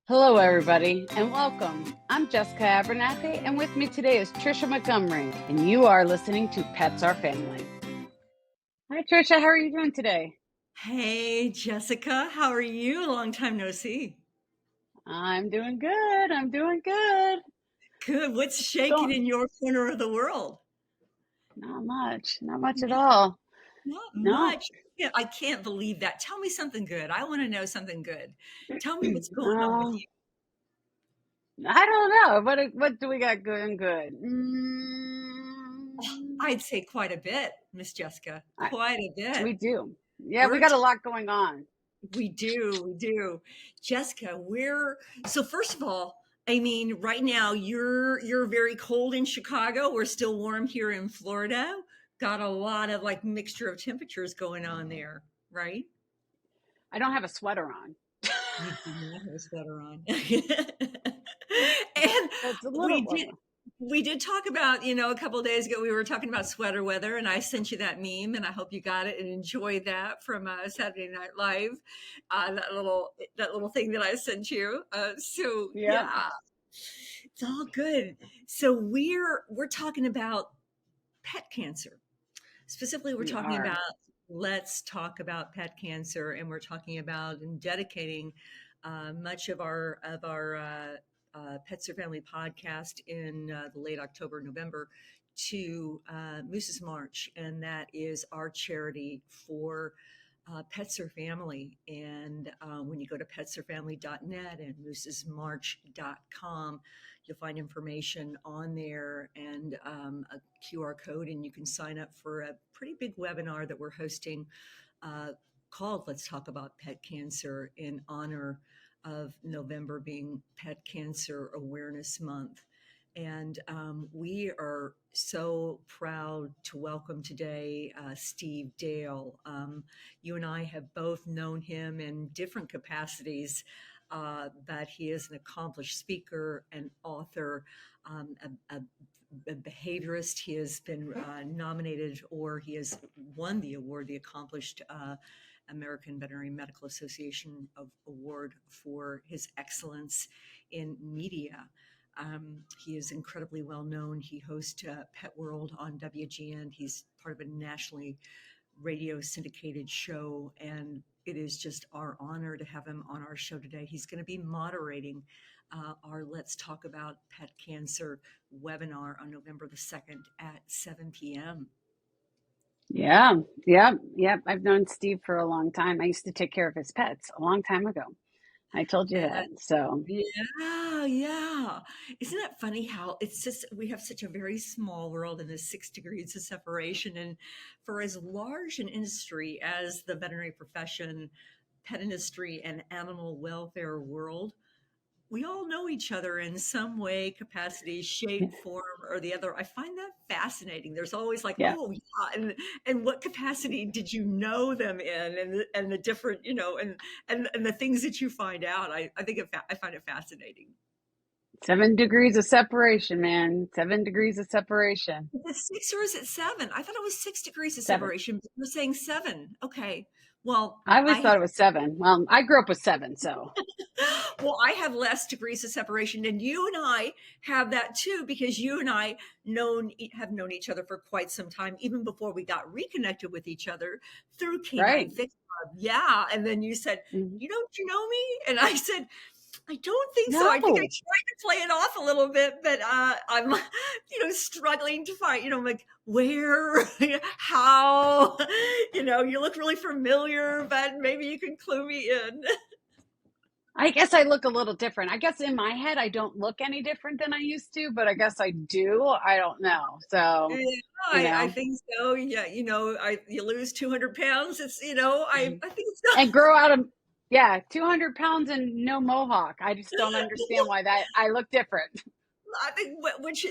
Hello, everybody, and welcome. I'm Jessica Abernathy, and with me today is Trisha Montgomery, and you are listening to Pets Are Family. Hi, Trisha. How are you doing today? Hey, Jessica, how are you? Long time no see. I'm doing good. I'm doing good. Good. What's shaking Going, in your corner of the world? not much at all. Not No, much. Yeah, I can't believe that. Tell me something good. I want to know something good. Tell me what's going on with uh, you. I don't know. What do we got going good? I'd say quite a bit, Miss Jessica. I, Quite a bit. we do. Yeah, we We're got a lot going on. we do. Jessica, we're so first of all, I mean, right now you're very cold in Chicago. We're still warm here in Florida. Got a lot of like mixture of temperatures going on there, right? I don't have a sweater on. You do not have a sweater on. And It's a little we did warmer. we did talk about, a couple of days ago, we were talking about sweater weather, and I sent you that meme, and I hope you got it and enjoyed that from Saturday Night Live, that little thing that I sent you. So Yep, yeah, it's all good. So we're talking about pet cancer. Specifically, we're we talking are. about let's talk about pet cancer, and we're talking about and dedicating much of our Pets or Family podcast in the late October, November to Moose's March, and that is our charity for Pets or Family. And when you go to petsorfamily.net and moosesmarch.com, you'll find information on there and a QR code, and you can sign up for a pretty big webinar that we're hosting uh, called Let's Talk About Pet Cancer in honor of November being Pet Cancer Awareness Month. And we are so proud to welcome today Steve Dale. You and I have both known him in different capacities, but he is an accomplished speaker and author, a behaviorist. He has been nominated, or he has won the award, the Accomplished American Veterinary Medical Association Award for his excellence in media. He is incredibly well known. He hosts Pet World on WGN. He's part of a nationally radio syndicated show, and it is just our honor to have him on our show today. He's going to be moderating our Let's Talk About Pet Cancer webinar on November the 2nd at 7 p.m. Yeah, yep. I've known Steve for a long time. I used to take care of his pets a long time ago. I told you that. So, Yeah, yeah. Isn't that funny how it's just we have such a very small world in this 6 degrees of separation? And for as large an industry as the veterinary profession, pet industry, and animal welfare world, we all know each other in some way, capacity, shape, form, or the other. I find that fascinating. There's always like, yeah. oh yeah, and what capacity did you know them in, and the different, and the things that you find out. I find it fascinating. 7 degrees of separation, man. 7 degrees of separation. Is it six or is it seven? I thought it was 6 degrees of Seven. separation. But you're saying seven. Okay. Well, I always I thought it was seven. Well, I grew up with seven, so well, I have less degrees of separation, and you and I have that too, because you and I have known each other for quite some time, even before we got reconnected with each other through Canine right. Fix Club. Yeah, and then you said, Mhm. "You know me?" And I said, "I don't think so. I think I No, tried to play it off a little bit, but I'm, struggling to find, like where, how, you look really familiar, but maybe you can clue me in." I guess I look a little different. I guess in my head, I don't look any different than I used to, but I guess I do. I don't know. So, Yeah, you I know, think so. Yeah, you lose 200 pounds. It's, I think it's not. and grow out of, yeah, 200 pounds and no mohawk. I just don't understand why that I look different. I think which,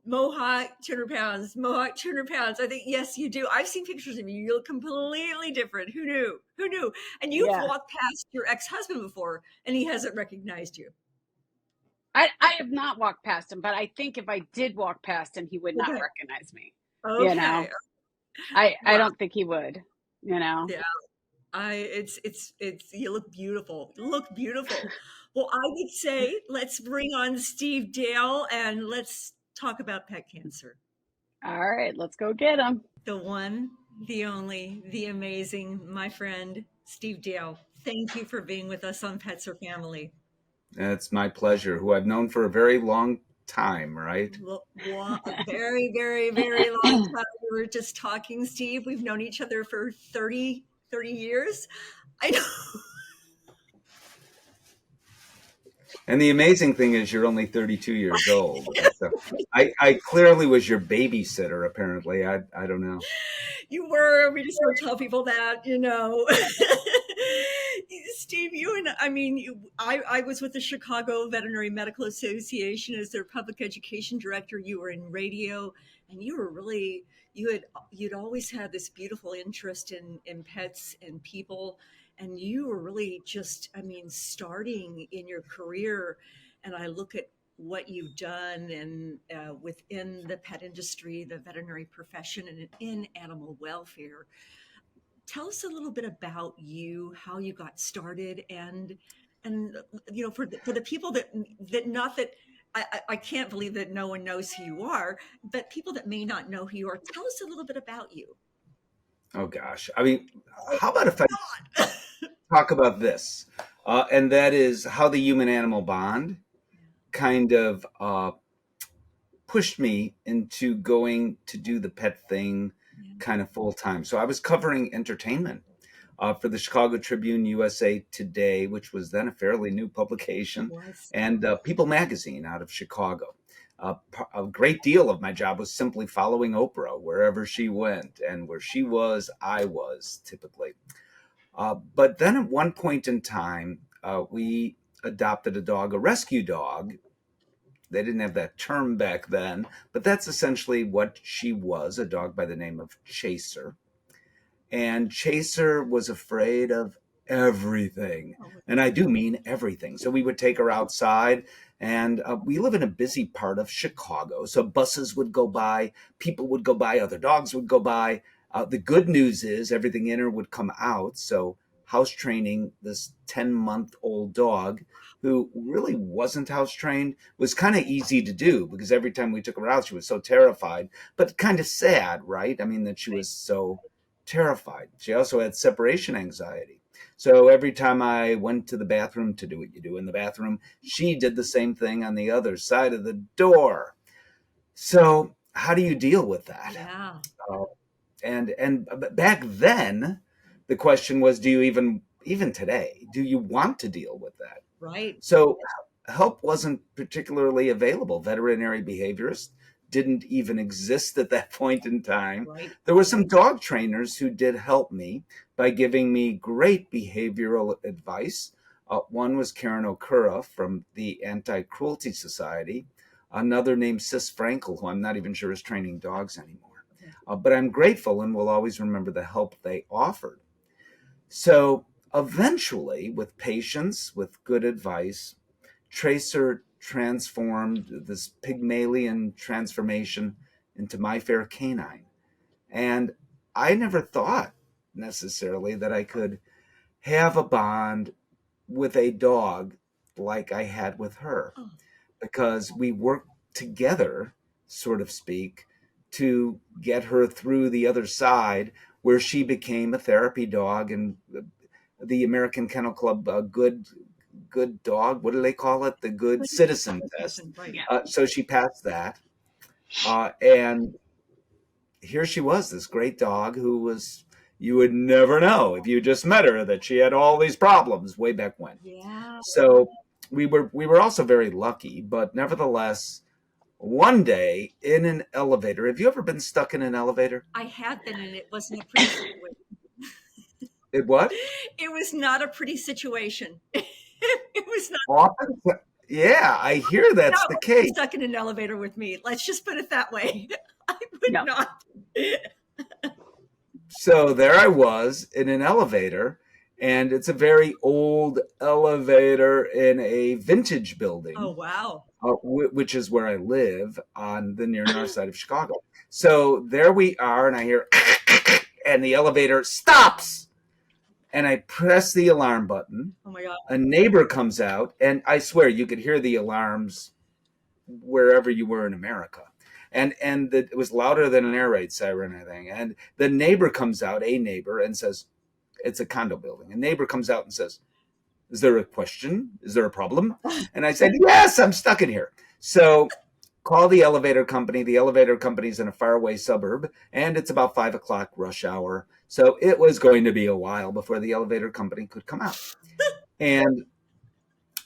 Mohawk 200 pounds, Mohawk 200 pounds. I think, yes, you do. I've seen pictures of you. You look completely different. Who knew? Who knew? And you've Yeah. walked past your ex-husband before and he hasn't recognized you. I have not walked past him, but I think if I did walk past him, he would not Okay. recognize me. You Okay. know, I Wow. don't think he would, you know. Yeah. It's you look beautiful. You look beautiful. Well, I would say let's bring on Steve Dale and let's talk about pet cancer. All right, let's go get them. The one, the only, the amazing, my friend, Steve Dale. Thank you for being with us on Pets or Family. It's my pleasure, who I've known for a very long time, right? A very, very, very long time. We were just talking, Steve. We've known each other for 30 years. I know. And the amazing thing is you're only 32 years old. So I clearly was your babysitter, apparently. I don't know. You were. We just don't tell people that, Steve, I was with the Chicago Veterinary Medical Association as their public education director. You were in radio, and you were really you'd always had this beautiful interest in pets and people, and you were really just, starting in your career. And I look at what you've done and within the pet industry, the veterinary profession, and in animal welfare. Tell us a little bit about you, how you got started, and for the people that not that I can't believe that no one knows who you are, but people that may not know who you are, tell us a little bit about you. Oh, gosh. I mean, how about if I talk about this? And that is how the human animal bond kind of pushed me into going to do the pet thing kind of full time. So I was covering entertainment for the Chicago Tribune, USA Today, which was then a fairly new publication, and People Magazine out of Chicago. A great deal of my job was simply following Oprah wherever she went, and where she was, I was typically. But then at one point in time, we adopted a dog, a rescue dog. They didn't have that term back then, but that's essentially what she was, a dog by the name of Chaser. And Chaser was afraid of everything. And I do mean everything. So we would take her outside, and we live in a busy part of Chicago. So buses would go by, people would go by, other dogs would go by. The good news is everything in her would come out. So house training this 10-month-old dog, who really wasn't house trained, was kind of easy to do, because every time we took her out, she was so terrified, but kind of sad, right? I mean, that she was so terrified. She also had separation anxiety. So every time I went to the bathroom to do what you do in the bathroom, she did the same thing on the other side of the door. So how do you deal with that? Yeah. And back then, the question was, do you even today, do you want to deal with that? Right. So help wasn't particularly available. Veterinary behaviorists didn't even exist at that point in time. Right. There were some dog trainers who did help me by giving me great behavioral advice. One was Karen Okura from the Anti-Cruelty Society. Another named Sis Frankel, who I'm not even sure is training dogs anymore. But I'm grateful and will always remember the help they offered. So eventually, with patience, with good advice, Tracer transformed this Pygmalion transformation into My Fair Canine. And I never thought necessarily that I could have a bond with a dog like I had with her, because we worked together, sort of speak, to get her through the other side, where she became a therapy dog, and the American Kennel Club good dog, what do they call it? The good citizen test. Right. So she passed that. And here she was, this great dog who was, you would never know if you just met her that she had all these problems way back when. Yeah. So we were also very lucky, but nevertheless, one day in an elevator, have you ever been stuck in an elevator? I have been, and it wasn't a pretty situation. It what? It was not a pretty situation. It was not. Often, yeah, I hear that's the case. Stuck in an elevator with me. Let's just put it that way. I would not. So there I was in an elevator, and it's a very old elevator in a vintage building. Oh, wow. Which is where I live on the near north side of Chicago. So there we are, and I hear, and the elevator stops. and I press the alarm button. Oh my God. A neighbor comes out, and I swear you could hear the alarms wherever you were in America. It was louder than an air raid siren, I think. And the neighbor comes out, a neighbor, and says, it's a condo building. A neighbor comes out and says, is there a question? Is there a problem? And I said, yes, I'm stuck in here. So call the elevator company. The elevator company's in a faraway suburb, and it's about 5 o'clock rush hour. So it was going to be a while before the elevator company could come out. And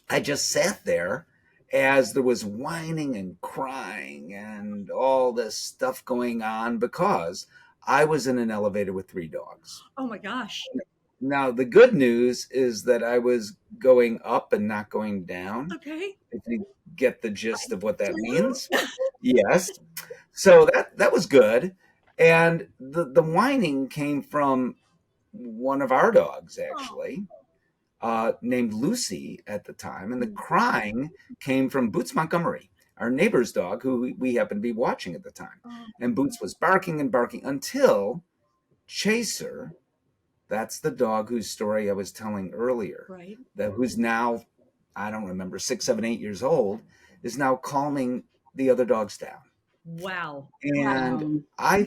I just sat there as there was whining and crying and all this stuff going on because I was in an elevator with 3 dogs. Oh my gosh. Now, the good news is that I was going up and not going down. Okay. If you get the gist of what that Do. means. Yes. So that was good. And the whining came from one of our dogs, actually, named Lucy at the time. And the crying came from Boots Montgomery, our neighbor's dog, who we happened to be watching at the time. And Boots was barking and barking until Chaser, that's the dog whose story I was telling earlier, Right. who's now, I don't remember, 6, 7, 8 years old, is now calming the other dogs down. Wow. And I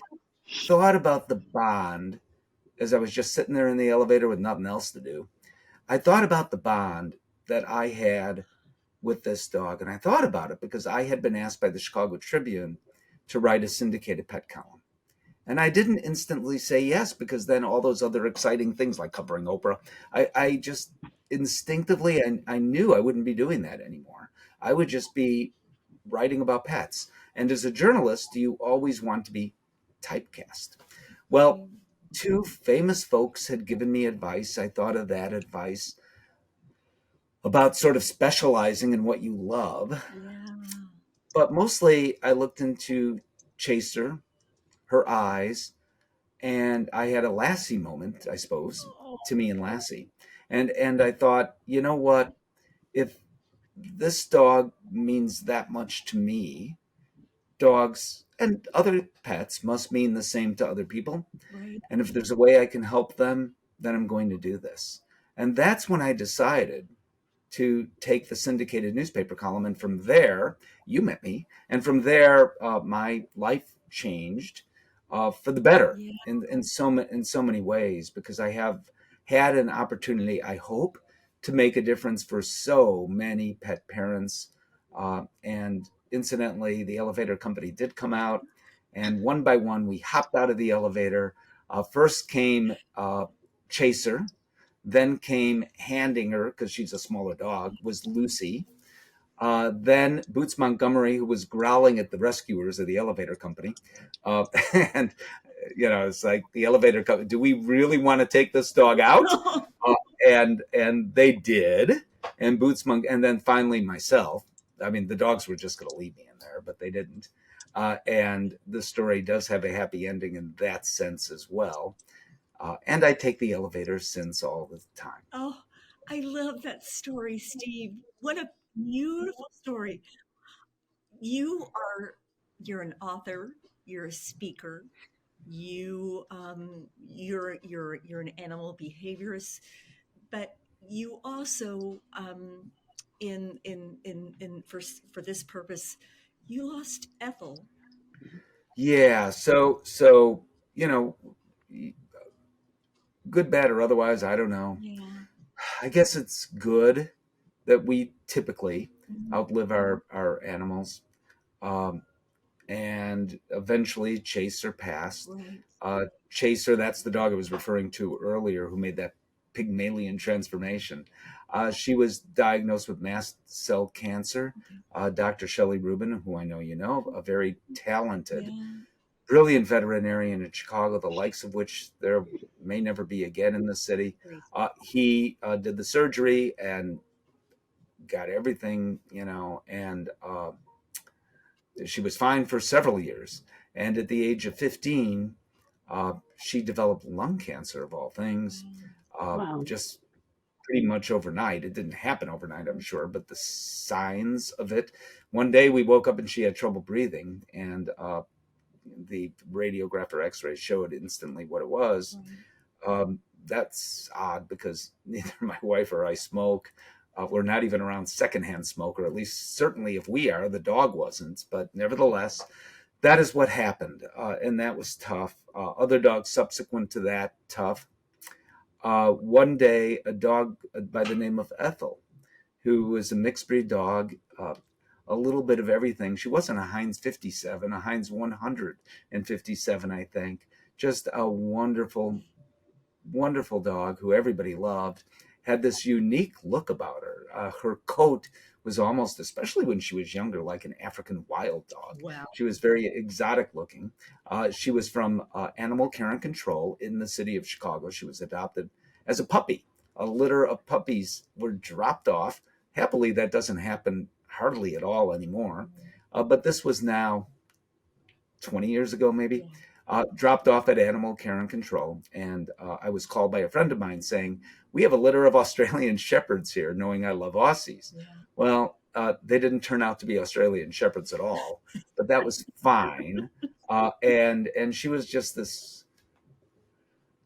thought about the bond as I was just sitting there in the elevator with nothing else to do. I thought about the bond that I had with this dog. And I thought about it because I had been asked by the Chicago Tribune to write a syndicated pet column. And I didn't instantly say yes, because then all those other exciting things like covering Oprah, I just instinctively, I knew I wouldn't be doing that anymore. I would just be writing about pets. And as a journalist, you always want to be typecast. Well, 2 famous folks had given me advice. I thought of that advice about sort of specializing in what you love. Yeah. But mostly I looked into Chaser, her eyes, and I had a Lassie moment, I suppose, Timmy and Lassie. And I thought, you know what? If this dog means that much to me, dogs and other pets must mean the same to other people. Right. And if there's a way I can help them, then I'm going to do this. And that's when I decided to take the syndicated newspaper column. And from there, you met me. And from there, my life changed for the better in so many ways, because I have had an opportunity, I hope, to make a difference for so many pet parents. And incidentally, the elevator company did come out, and one by one, we hopped out of the elevator. First came Chaser, then came handing her, because she's a smaller dog, was Lucy. Then Boots Montgomery, who was growling at the rescuers of the elevator company. And, it's like the elevator company, do we really want to take this dog out? And they did. And and then finally myself. I mean, the dogs were just going to leave me in there, but they didn't. And the story does have a happy ending in that sense as well. And I take the elevator since all the time. Oh, I love that story, Steve. What a beautiful story. You're an author, you're a speaker, you're an animal behaviorist, but you also in for this purpose, you lost Ethel. Yeah. So good, bad, or otherwise, I don't know. Yeah. I guess it's good that we typically outlive our animals. And eventually Chaser passed. Right. Chaser, that's the dog I was referring to earlier, who made that Pygmalion transformation. She was diagnosed with mast cell cancer. Dr. Shelley Rubin, who I know you know, a very talented, brilliant veterinarian in Chicago, the likes of which there may never be again in the city. He did the surgery and got everything, and she was fine for several years. And at the age of 15, she developed lung cancer, of all things, just pretty much overnight. It didn't happen overnight, I'm sure, but the signs of it. One day we woke up and she had trouble breathing, and the radiograph or x-ray showed instantly what it was. that's odd because neither my wife or I smoke. We're not even around secondhand smoke, or at least certainly if we are, the dog wasn't. But nevertheless, that is what happened, and that was tough. Other dogs subsequent to that, tough. One day, a dog by the name of Ethel, who was a mixed breed dog, a little bit of everything. She wasn't a Heinz 57, a Heinz 157, I think. Just a wonderful, wonderful dog who everybody loved. Had this unique look about her. Her coat was almost, especially when she was younger, like an African wild dog. Wow. She was very exotic looking. She was from Animal Care and Control in the city of Chicago. She was adopted as a puppy. A litter of puppies were dropped off. Happily, that doesn't happen hardly at all anymore. But this was now 20 years ago, maybe. Dropped off at Animal Care and Control. And I was called by a friend of mine saying, we have a litter of Australian Shepherds here, knowing I love Aussies. Yeah. Well, they didn't turn out to be Australian Shepherds at all, but that was fine. And she was just this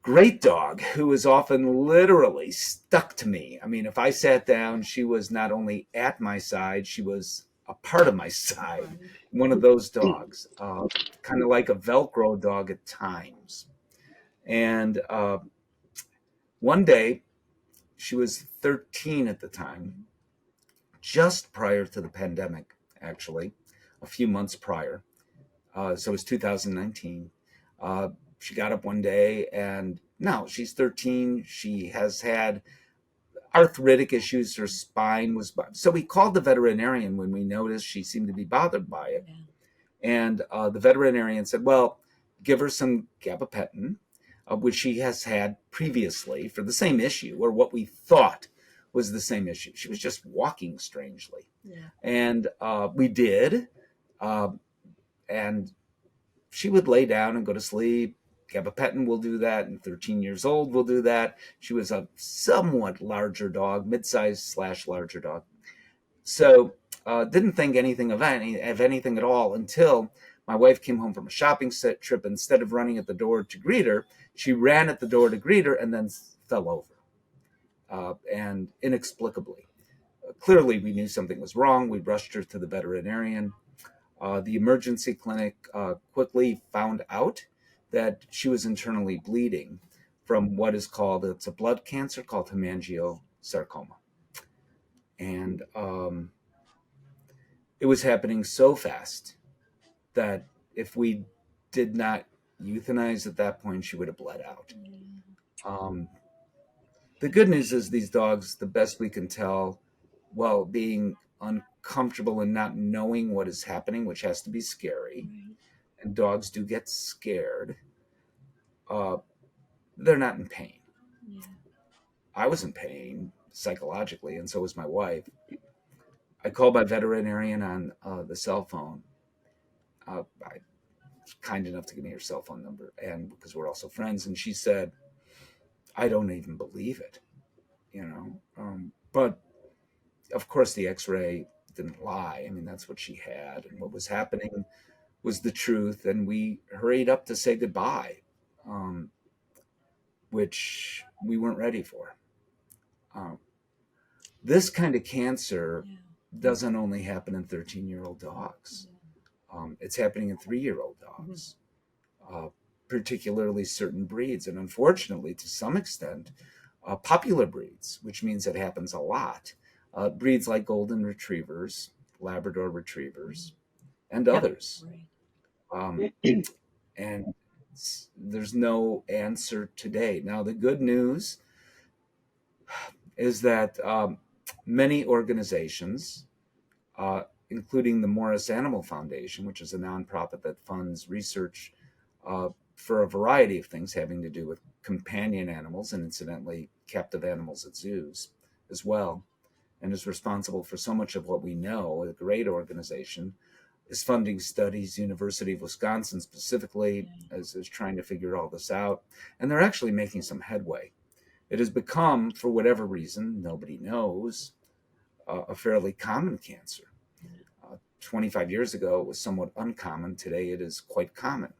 great dog who was often literally stuck to me. I mean, if I sat down, she was not only at my side, she was a part of my side. One of those dogs, kind of like a Velcro dog at times. And one day, she was 13 at the time, just prior to the pandemic, actually, a few months prior. So it was 2019. She got up one day and now she's 13. She has had arthritic issues. Her spine was, so we called the veterinarian when we noticed she seemed to be bothered by it. Yeah. And the veterinarian said, well, give her some gabapentin, which she has had previously for the same issue, or what we thought was the same issue. She was just walking strangely. Yeah. And we did. And she would lay down and go to sleep. Gabapentin will do that, and 13 years old will do that. She was a somewhat larger dog, mid-sized / larger dog. So didn't think anything of anything at all until my wife came home from a shopping trip. Instead of running at the door to greet her, she ran at the door to greet her and then fell over, and inexplicably. Clearly, we knew something was wrong. We rushed her to the veterinarian. The emergency clinic quickly found out that she was internally bleeding from what is called, it's a blood cancer called hemangiosarcoma. And it was happening so fast that if we did not euthanize at that point, she would have bled out. The good news is these dogs, the best we can tell, while being uncomfortable and not knowing what is happening, which has to be scary, and dogs do get scared, they're not in pain. Yeah. I was in pain psychologically, and so was my wife. I called my veterinarian on the cell phone. I was kind enough to give me her cell phone number, and because we're also friends, and she said, I don't even believe it, but of course the x-ray didn't lie. I mean, that's what she had, and what was happening was the truth, and we hurried up to say goodbye, which we weren't ready for. This kind of cancer doesn't only happen in 13-year-old dogs. It's happening in 3-year-old dogs, particularly certain breeds, and unfortunately, to some extent, popular breeds, which means it happens a lot. Breeds like golden retrievers, Labrador retrievers, and others. And there's no answer today. Now, the good news is that many organizations, including the Morris Animal Foundation, which is a nonprofit that funds research for a variety of things having to do with companion animals and incidentally captive animals at zoos as well, and is responsible for so much of what we know, a great organization, is funding studies. University of Wisconsin specifically is trying to figure all this out, and they're actually making some headway. It has become, for whatever reason, nobody knows, a fairly common cancer. 25 years ago, it was somewhat uncommon. Today, it is quite common.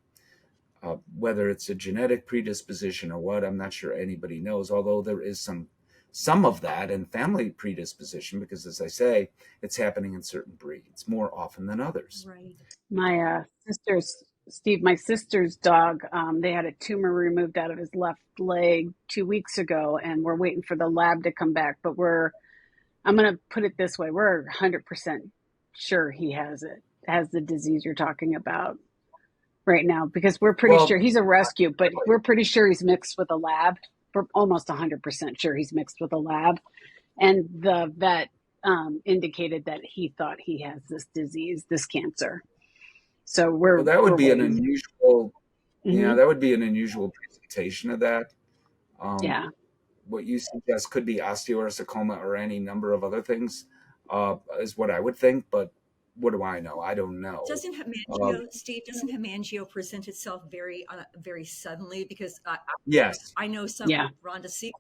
whether it's a genetic predisposition or what, I'm not sure anybody knows, although there is some of that and family predisposition, because as I say, it's happening in certain breeds more often than others. Right. My my sister's dog, they had a tumor removed out of his left leg 2 weeks ago, and we're waiting for the lab to come back. But I'm going to put it this way, we're 100% sure he has the disease you're talking about right now, because we're pretty Well, sure he's a rescue, but we're pretty sure he's mixed with a lab. We're almost 100% sure he's mixed with a lab. And the vet indicated that he thought he has this disease, this cancer. So well, that would we're be an waiting. unusual, yeah, Hmm. that would be an unusual presentation of that. Um, Yeah. what you suggest could be osteosarcoma or any number of other things, is what I would think. But what do I know? I don't know. Doesn't Uh, hemangio, Steve? Doesn't hemangio present itself very suddenly? Because yes, I know some Yeah. Rhonda Siegel.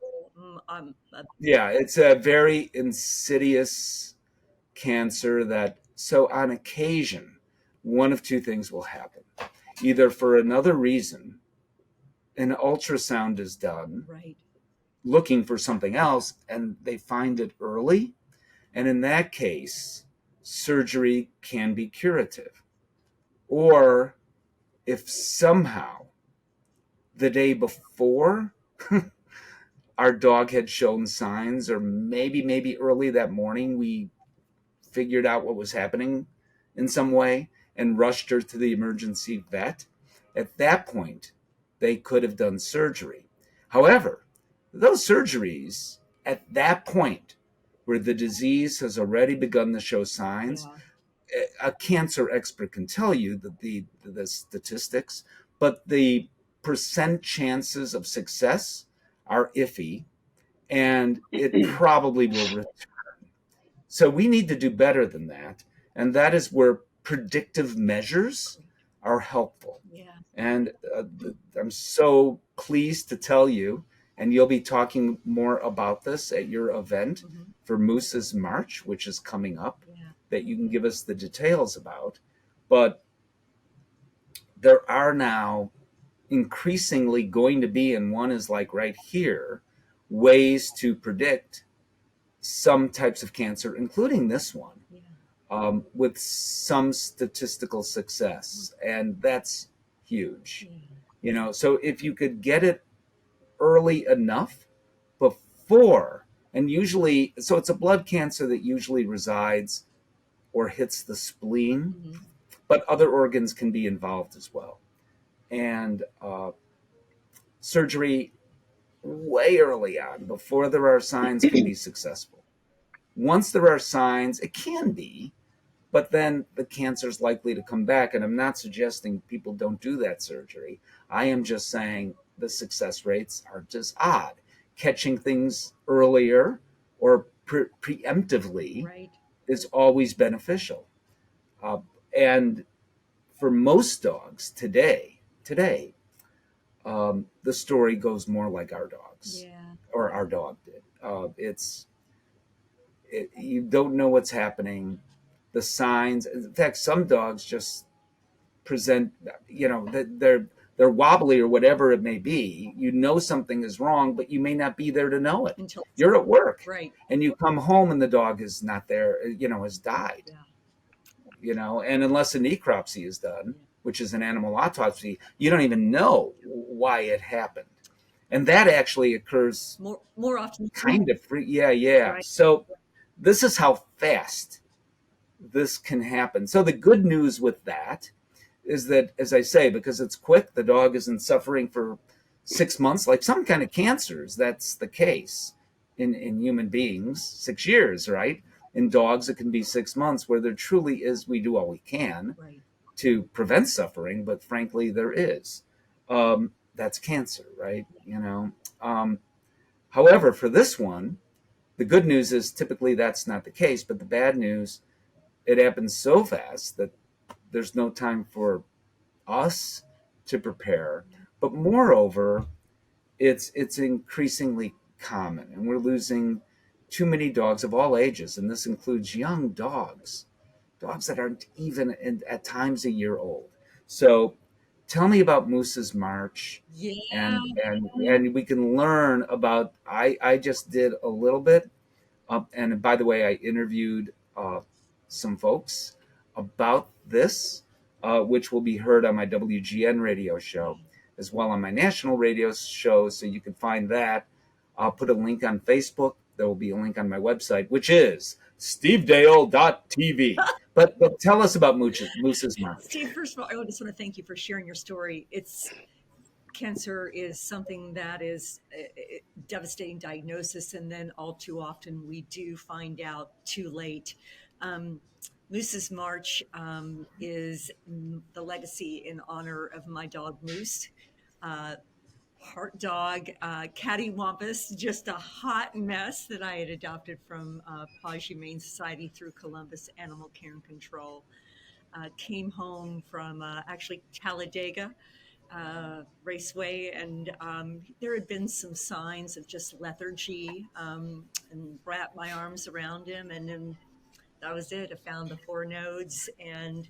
yeah, it's a very insidious cancer that, so on occasion, one of two things will happen. Either for another reason, an ultrasound is done Right. looking for something else and they find it early. And in that case, surgery can be curative. Or if somehow the day before our dog had shown signs, or maybe early that morning, we figured out what was happening in some way and rushed her to the emergency vet, at that point, they could have done surgery. However, those surgeries at that point, where the disease has already begun to show signs, Yeah. a cancer expert can tell you that the statistics, but the percent chances of success are iffy, and it probably will return. So we need to do better than that. And that is where predictive measures are helpful. Yeah. And I'm so pleased to tell you, and you'll be talking more about this at your event Hmm. for Moose's March, which is coming up, Yeah. that you can give us the details about. But there are now increasingly going to be, and one is like right here, ways to predict some types of cancer, including this one, Yeah. with some statistical success, and that's huge. Yeah. So if you could get it early enough before, and usually, so it's a blood cancer that usually resides or hits the spleen, Hmm. but other organs can be involved as well. And surgery way early on, before there are signs, can be successful. Once there are signs, it can be, but then the cancer is likely to come back. And I'm not suggesting people don't do that surgery. I am just saying the success rates are just odd. Catching things earlier or preemptively Right. is always beneficial. Uh, and for most dogs today, the story goes more like our dogs, Yeah. or our dog did. You don't know what's happening, the signs. In fact, some dogs just present, that they're wobbly or whatever it may be. Something is wrong, but you may not be there to know it. Until You're at work, right. and you come home and the dog is not there. Has died. Yeah. And unless a necropsy is done, Yeah. which is an animal autopsy, you don't even know why it happened. And that actually occurs More often. kind of free. Yeah, yeah. Right. So this is how fast this can happen. So the good news with that is that, as I say, because it's quick, the dog isn't suffering for 6 months, like some kind of cancers. That's the case in human beings, 6 years, right? In dogs, it can be 6 months, where there truly is, we do all we can Right. to prevent suffering, but frankly, there is. That's cancer, right? Um, However, for this one, the good news is typically that's not the case, but the bad news, it happens so fast that there's no time for us to prepare. But moreover, it's increasingly common, and we're losing too many dogs of all ages, and this includes young dogs that aren't even at times a year old. So tell me about Moose's March, Yeah. and we can learn about. I just did a little bit, and by the way, I interviewed some folks about this, which will be heard on my WGN radio show as well on my national radio show. So you can find that. I'll put a link on Facebook. There will be a link on my website, which is stevedale.tv. But tell us about Moose's March. Steve, first of all, I just want to thank you for sharing your story. Cancer is something that is a devastating diagnosis, and then all too often we do find out too late. Um, Moose's March is the legacy in honor of my dog Moose. Heart dog, cattywampus, just a hot mess that I had adopted from Paws Humane Society through Columbus Animal Care and Control. Came home from actually Talladega Raceway, and there had been some signs of just lethargy, and wrapped my arms around him, and then that was it. I found the 4 nodes and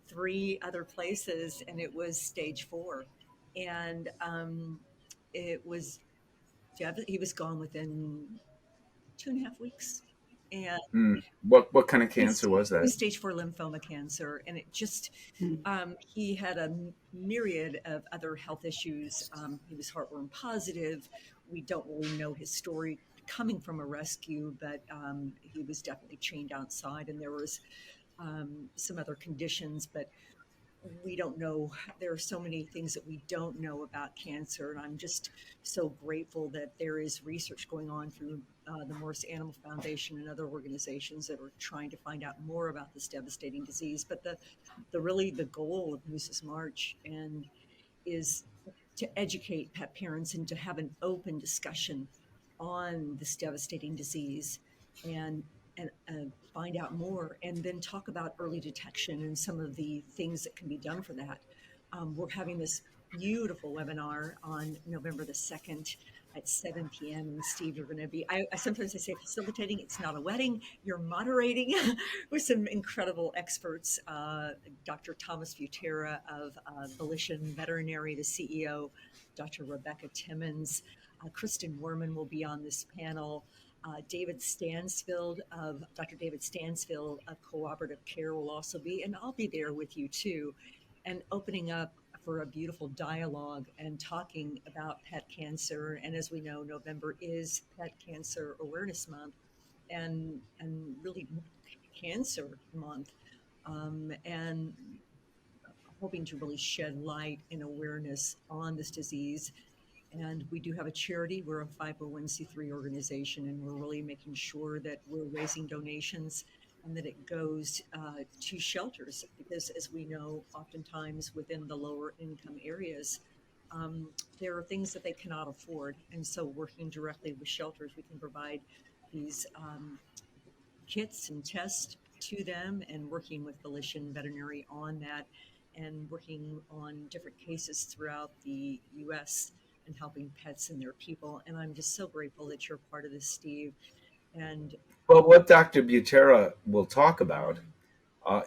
3 other places, and it was stage 4. And it was, he was gone within 2.5 weeks. And What kind of cancer was it that? was stage 4 lymphoma cancer, and it just he had a myriad of other health issues. He was heartworm positive. We don't really know his story coming from a rescue, but he was definitely chained outside, and there was some other conditions, but we don't know. There are so many things that we don't know about cancer, and I'm just so grateful that there is research going on through the Morris Animal Foundation and other organizations that are trying to find out more about this devastating disease. But the goal of Moose's March and is to educate pet parents and to have an open discussion on this devastating disease, and find out more, and then talk about early detection and some of the things that can be done for that. We're having this beautiful webinar on November the 2nd at 7 p.m. And Steve, you're going to be, I sometimes I say facilitating, it's not a wedding, you're moderating with some incredible experts. Dr. Thomas Butera of Volition Veterinary, the CEO, Dr. Rebecca Timmons, Kristen Werman will be on this panel. David Stansfield of Dr. David Stansfield of Cooperative Care will also be, and I'll be there with you too, and opening up for a beautiful dialogue and talking about pet cancer. And as we know, November is Pet Cancer Awareness Month, and really Cancer Month, and hoping to really shed light and awareness on this disease. And we do have a charity. We're a 501c3 organization, and we're really making sure that we're raising donations and that it goes to shelters, because as we know, oftentimes within the lower income areas, there are things that they cannot afford. And so working directly with shelters, we can provide these kits and tests to them, and working with Volition Veterinary on that, and working on different cases throughout the U.S. and helping pets and their people. And I'm just so grateful that you're part of this, Steve. And Well, what Dr. Butera will talk about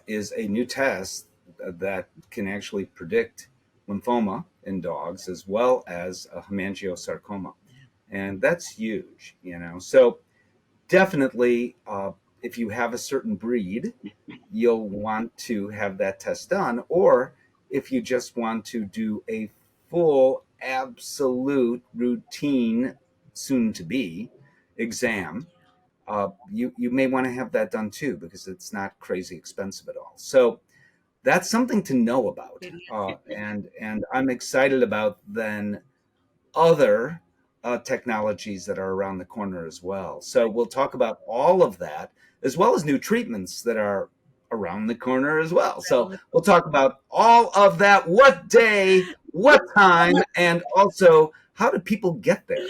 is a new test that can actually predict lymphoma in dogs as well as a hemangiosarcoma. And that's huge, you know. So definitely, if you have a certain breed, you'll want to have that test done. Or if you just want to do a full, absolute routine, soon to be exam, you may want to have that done too, because it's not crazy expensive at all. So that's something to know about, and I'm excited about then other technologies that are around the corner as well. So we'll talk about all of that, as well as new treatments that are around the corner as well. So we'll talk about all of that. What day, what time, and also how do people get there?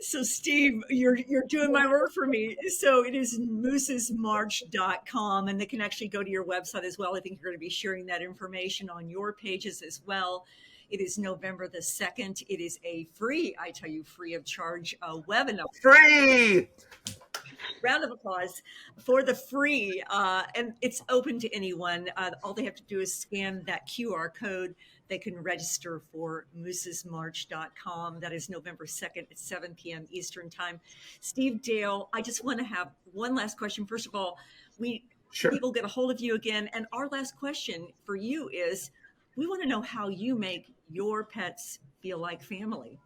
so Steve, you're doing my work for me. So it is moosesmarch.com, and they can actually go to your website as well. I think you're going to be sharing that information on your pages as well. It is November the 2nd. It is a free, I tell you, free of charge webinar. Free! Round of applause for the free, and it's open to anyone. All they have to do is scan that QR code. They can register for moosesmarch.com. That is November 2nd at 7 p.m. Eastern Time. Steve Dale, I just want to have one last question. First of all, we Sure. people get a hold of you again, and our last question for you is, we want to know how you make your pets feel like family.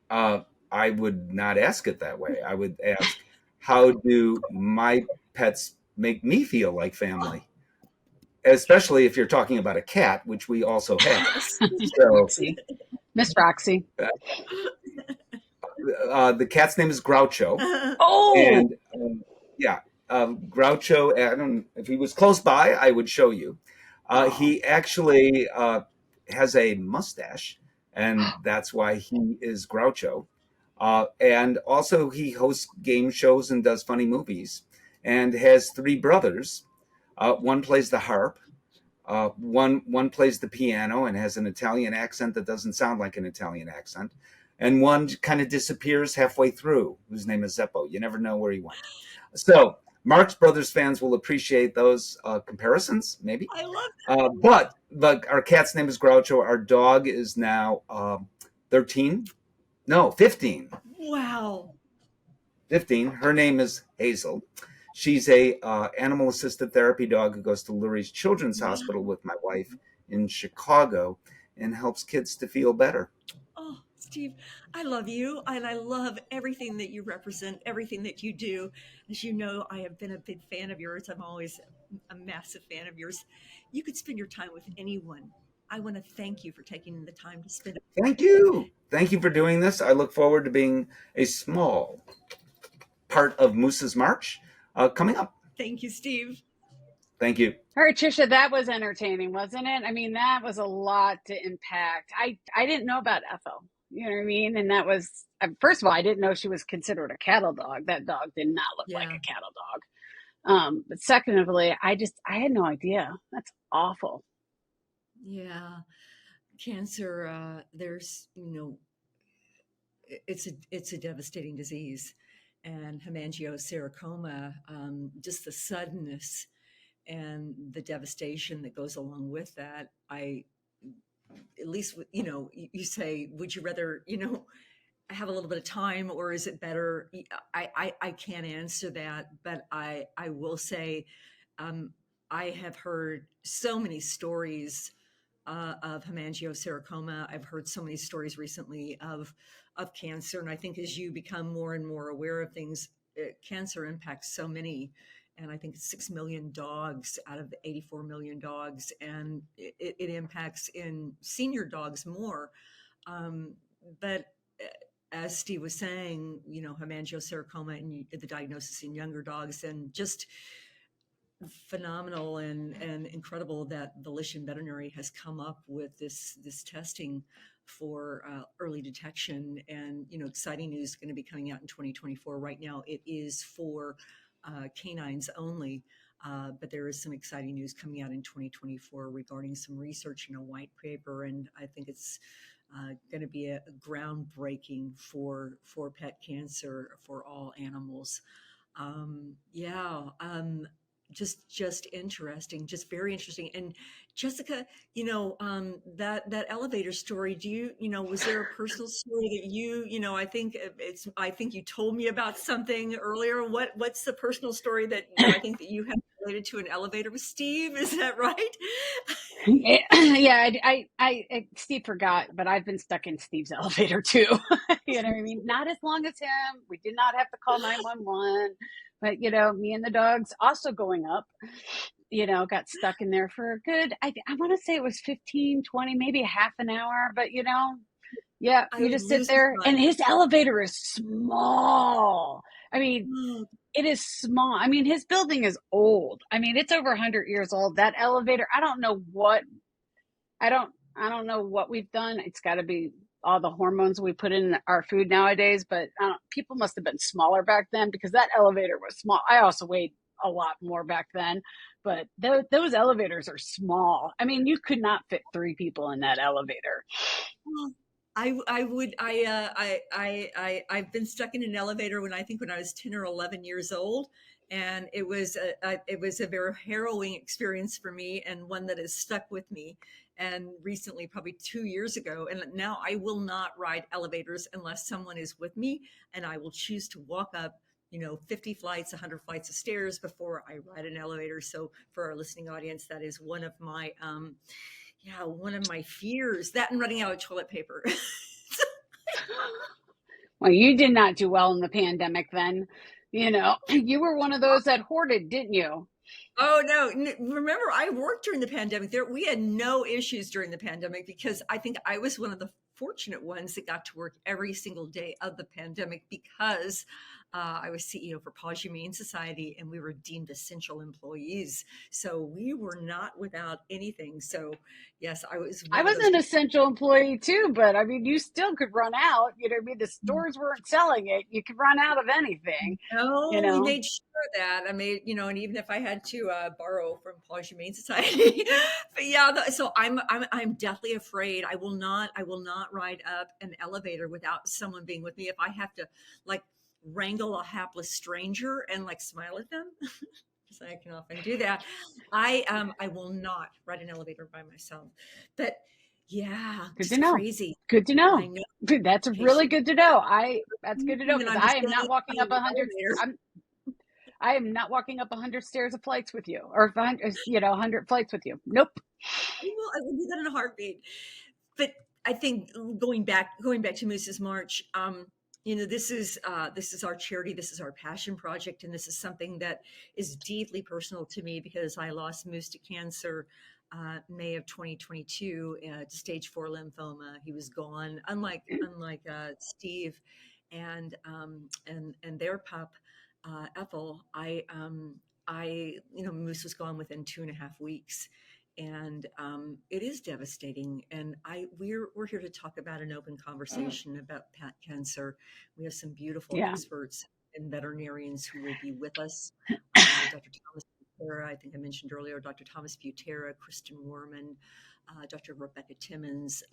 Uh, I would not ask it that way. I would ask, how do my pets make me feel like family? Especially if you're talking about a cat, which we also have. Yes. So Roxy. Miss Roxy. the cat's name is Groucho, Oh, and yeah, Groucho. I don't. If he was close by, I would show you. oh. He actually has a mustache, and that's why he is Groucho. And also, he hosts game shows and does funny movies, and has three brothers. One plays the harp. One plays the piano and has an Italian accent that doesn't sound like an Italian accent, and one kind of disappears halfway through, whose name is Zeppo. You never know where he went. So Marx Brothers fans will appreciate those comparisons, maybe. I love But our cat's name is Groucho. Our dog is now 13, no, 15. that. Wow. 15. Her name is Hazel. She's a animal assisted therapy dog who goes to Lurie's Children's Hospital Wow. with my wife in Chicago and helps kids to feel better. Oh, Steve, I love you and I love everything that you represent, everything that you do. As you know, I have been a big fan of yours. I'm always a massive fan of yours. You could spend your time with anyone. I want to thank you for taking the time to spend it. Thank you. Thank you for doing this. I look forward to being a small part of Moose's March coming up. Thank you, Steve. Thank you. All right, Trisha, that was entertaining, wasn't it? I mean, that was a lot to impact. I didn't know about Ethel. You know what I mean? And that was, first of all, I didn't know she was considered a cattle dog. That dog did not look like Yeah. a cattle dog. But secondly, I had no idea. That's awful. Yeah. Cancer, there's, it's a devastating disease. And hemangiosarcoma, just the suddenness and the devastation that goes along with that. At least, you say, would you rather, have a little bit of time, or is it better? I can't answer that, but I will say, um, I have heard so many stories of hemangiosarcoma. I've heard so many stories recently of cancer, and I think as you become more and more aware of things, cancer impacts so many. And I think it's 6 million dogs out of the 84 million dogs, and it impacts in senior dogs more. But as Steve was saying, hemangiosarcoma and the diagnosis in younger dogs, and just phenomenal and incredible that Volition Veterinary has come up with this testing for early detection. And exciting news going to be coming out in 2024. Right now, it is for canines only. But there is some exciting news coming out in 2024 regarding some research in a white paper, and I think it's going to be a groundbreaking for pet cancer for all animals. Yeah, just interesting, just very interesting. And Jessica, that elevator story. Do was there a personal story that I think you told me about something earlier. What's the personal story that I think that you have related to an elevator with Steve? Is that right? Yeah, Steve forgot, but I've been stuck in Steve's elevator too. You know what I mean? Not as long as him. We did not have to call 911, but me and the dogs also going up, got stuck in there for a good, I want to say it was 15, 20, maybe a half an hour, but yeah, I you would just sit lose there my and his elevator is small. I mean, mind. it is small. I mean, his building is old. I mean, it's over 100 years old. That elevator, I don't know what we've done. It's got to be all the hormones we put in our food nowadays, but people must have been smaller back then because that elevator was small. I also weighed a lot more back then, but those elevators are small. I mean, you could not fit three people in that elevator. Oh, I've been stuck in an elevator when I was 10 or 11 years old. And it was a very harrowing experience for me, and one that has stuck with me. And recently, probably 2 years ago, and now I will not ride elevators unless someone is with me, and I will choose to walk up, 50 flights, 100 flights of stairs before I ride an elevator. So for our listening audience, that is one of my fears, that and running out of toilet paper. Well, you did not do well in the pandemic then. You were one of those that hoarded, didn't you? Oh no! Remember, I worked during the pandemic. We had no issues during the pandemic because I think I was one of the fortunate ones that got to work every single day of the pandemic because I was CEO for Paws Humane Society, and we were deemed essential employees. So we were not without anything. So yes, I was I one of was those an people. essential employee too, but I mean, you still could run out. I mean, the stores weren't selling it. You could run out of anything, you No, we know. made sure that I made, and even if I had to borrow from Paws Humane Society, but yeah, so I'm deathly afraid. I will not ride up an elevator without someone being with me. If I have to like wrangle a hapless stranger and like smile at them, because I can often do that, I will not ride an elevator by myself. But yeah, Good to just know. crazy. Good to I know. know. That's In case really you good to know. That's good to know and because I'm I just am getting not walking up on the 100. elevator. I am not walking up 100 stairs of flights with you, or 100, 100 flights with you. Nope. I will do that in a heartbeat. But I think going back to Mrs. March, this is our charity, this is our passion project, and this is something that is deeply personal to me because I lost Moose to cancer May of 2022 to stage 4 lymphoma. He was gone, unlike Steve and their pup Ethel. Moose was gone within 2.5 weeks, and it is devastating. And we're here to talk about an open conversation about pet cancer. We have some beautiful Yeah. experts and veterinarians who will be with us. Dr. Thomas Butera, I think I mentioned earlier, Dr. Thomas Butera, Kristen Warman, Dr. Rebecca Timmons,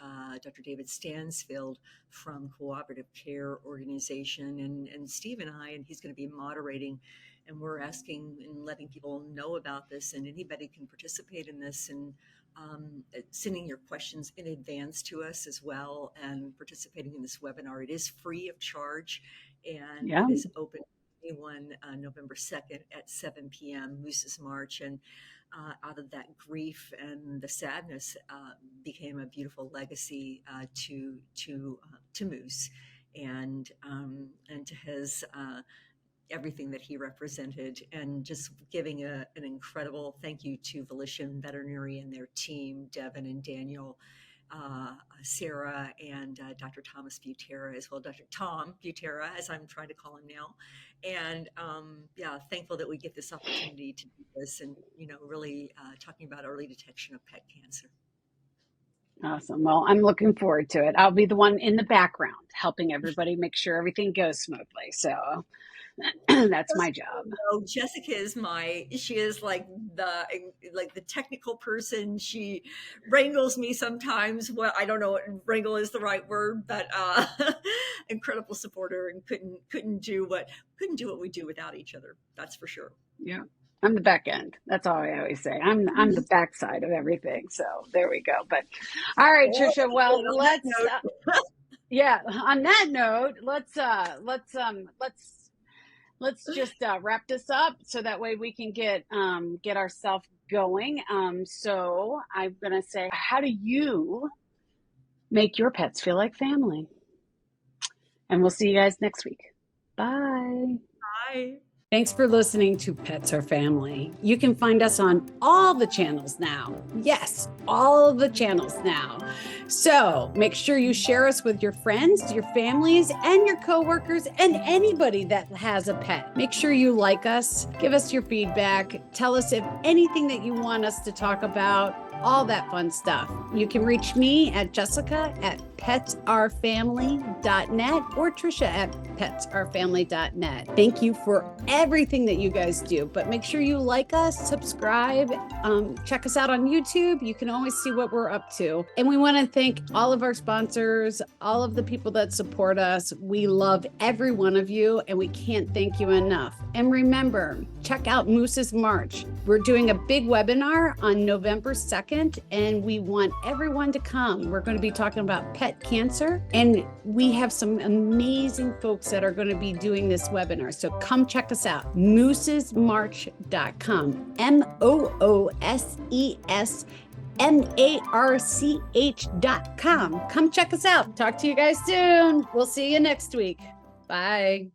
Dr. David Stansfield from Cooperative Care Organization, and Steve and I, and he's going to be moderating, and we're asking and letting people know about this, and anybody can participate in this, and sending your questions in advance to us as well, and participating in this webinar. It is free of charge, and Yeah. it is open to anyone November 2nd at 7 p.m. Moose's March, and out of that grief and the sadness became a beautiful legacy to Moose, and to his everything that he represented, and just giving an incredible thank you to Volition Veterinary and their team, Devin and Daniel, Sarah, and Dr. Thomas Butera as well, Dr. Tom Butera, as I'm trying to call him now. And thankful that we get this opportunity to do this, and really talking about early detection of pet cancer. Awesome. Well, I'm looking forward to it. I'll be the one in the background helping everybody make sure everything goes smoothly. So that's my job. Jessica is she is like the technical person. She wrangles me sometimes. Well, I don't know what wrangle is the right word, but incredible supporter, and couldn't do what we do without each other. That's for sure. Yeah. I'm the back end. That's all I always say. I'm the backside of everything. So there we go. But all right, Trisha. Well, let's on that note, let's just wrap this up so that way we can get ourselves going. So I'm gonna say, how do you make your pets feel like family? And we'll see you guys next week. Bye. Bye. Thanks for listening to Pets Are Family. You can find us on all the channels now. Yes, all of the channels now. So make sure you share us with your friends, your families, and your coworkers, and anybody that has a pet. Make sure you like us, give us your feedback, tell us if anything that you want us to talk about. all that fun stuff. You can reach me at jessica@petsourfamily.net or trisha@petsourfamily.net. Thank you for everything that you guys do, but make sure you like us, subscribe, check us out on YouTube. You can always see what we're up to. And we want to thank all of our sponsors, all of the people that support us. We love every one of you, and we can't thank you enough. And remember, check out Moose's March. We're doing a big webinar on November 2nd, and we want everyone to come. We're going to be talking about pet cancer, and we have some amazing folks that are going to be doing this webinar. So come check us out, moosesmarch.com, MOOSESMARCH.com. Come check us out. Talk to you guys soon. We'll see you next week. Bye.